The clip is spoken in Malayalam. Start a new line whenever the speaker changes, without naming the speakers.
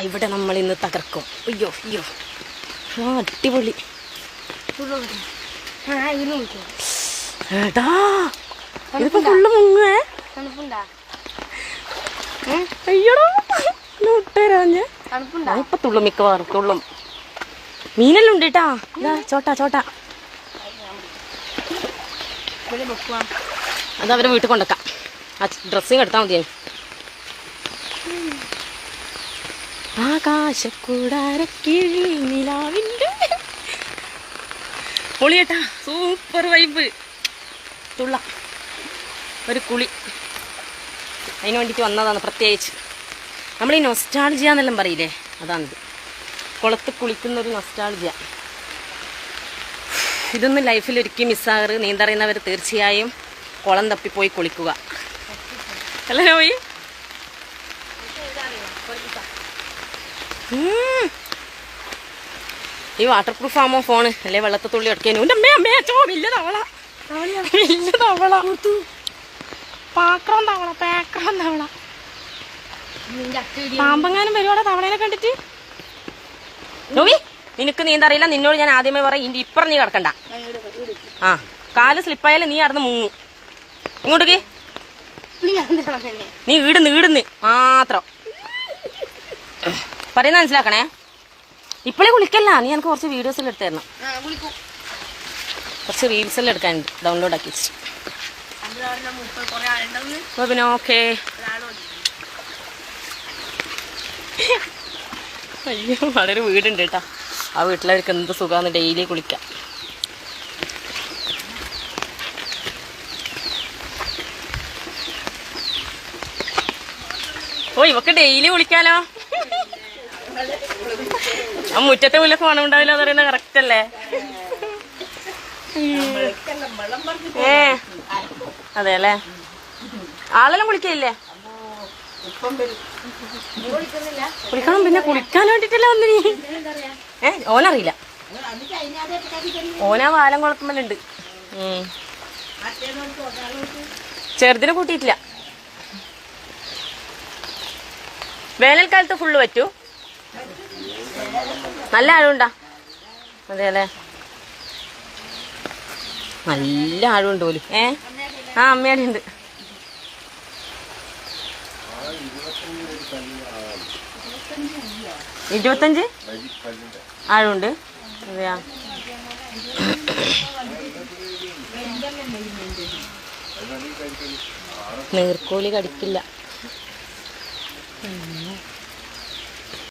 ഇവിടെ നമ്മൾ ഇന്ന് തകർക്കും. അയ്യോ അയ്യോ, ആ അടിപൊളി. എടാ ഇതിപ്പോ ഫുള്ള് മുങ്ങേ. അയ്യോടാ മുട്ടരാഞ്ഞ് ഇപ്പൊ തുള്ളും, മിക്കവാറും തുള്ളും. മീനെല്ലാം ഉണ്ട് കേട്ടാ. ഇതാ ചോട്ടാ ചോട്ടാ. അത് അവരെ വീട്ടിൽ കൊണ്ടുവെക്കാം. ആ ഡ്രസ്സിങ് എടുത്താൽ മതിയായി. ആകാശക്കൂടാരക്കിഴി നിലാവിൻ്റെ പൊളിയേട്ടാ, സൂപ്പർ വൈബ്. തുള്ള ഒരു കുളി, അതിന് വേണ്ടിയിട്ട് വന്നതാണ് പ്രത്യേകിച്ച്. നമ്മൾ ഈ നൊസ്റ്റാൾജിയ എന്നെല്ലാം പറയില്ലേ, അതാണിത്. കുളത്ത് കുളിക്കുന്നൊരു നൊസ്റ്റാൾജിയ. ഇതൊന്നും ലൈഫിൽ ഒരിക്കലും മിസ്സാകരുത്. നീന്തറിയുന്നവർ തീർച്ചയായും കുളം തപ്പിപ്പോയി കുളിക്കുക. അല്ലേ പോയി? ഈ വാട്ടർ പ്രൂഫ് ആമോ ഫോണ്, അല്ലെ വെള്ളത്തെ തുള്ളി അടക്കാനും. വലിയ തവള, വലിയ തവള, പാക്രം തവള, പേക്രം തവള. പാമ്പെങ്ങാനും വരുവാടാ തവളേനെ കണ്ടിട്ട്. നോവി, നിനക്ക് നീന്തറിയില്ല. നിന്നോട് ഞാൻ ആദ്യമേ പറയും, ഇന്റെ ഇപ്പറ നീ കിടക്കണ്ട. ആ കാല് സ്ലിപ്പായാലും നീ അവിടുന്ന് മുങ്ങും. ഇങ്ങോട്ടേക്ക് നീ ഈടുന്ന് മാത്രം പറയുന്ന മനസ്സിലാക്കണേ. ഇപ്പോഴേ കുളിക്കല്ല, നീ എനിക്ക് കുറച്ച് വീഡിയോസെല്ലാം എടുത്ത് തരണം. കുറച്ച് റീൽസെല്ലാം എടുക്കാനുണ്ട്, ഡൗൺലോഡ് ആക്കി വെച്ചിട്ട്. പിന്നെ ഓക്കെ. അയ്യോ, അവിടെ ഒരു വീടുണ്ട് കേട്ടോ. ആ വീട്ടിലവർക്ക് എന്ത് സുഖമാണ് ഡെയിലി കുളിക്കാം. ഓ, ഇവക്ക് ഡെയിലി കുളിക്കാലോ. ആ മുറ്റത്തെ മുല്ലക്ക് മണം ഉണ്ടാവില്ല എന്ന് പറയുന്നത് കറക്റ്റ് അല്ലേ? അതെ അല്ലേ? ആളെല്ലാം കുളിക്കില്ലേ? കുളിക്കണം. പിന്നെ കുളിക്കാൻ വേണ്ടിട്ടല്ലേ വന്നിനി. ഓനറിയില്ല, ഓനാ വാലം കുളത്തുമ്മലുണ്ട്. ചെറുതിനെ കൂട്ടിയിട്ടില്ല. വേനൽക്കാലത്ത് ഫുള്ള് പറ്റൂ. നല്ല ആഴമുണ്ടാ? അതെ അല്ലേ? നല്ല ആഴമുണ്ട് പോലും. ആ അമ്മയുടെ ഉണ്ട്. ഇരുപത്തഞ്ച് ആഴമുണ്ട്. അതെയാ? നീർക്കോലി കടിക്കില്ല.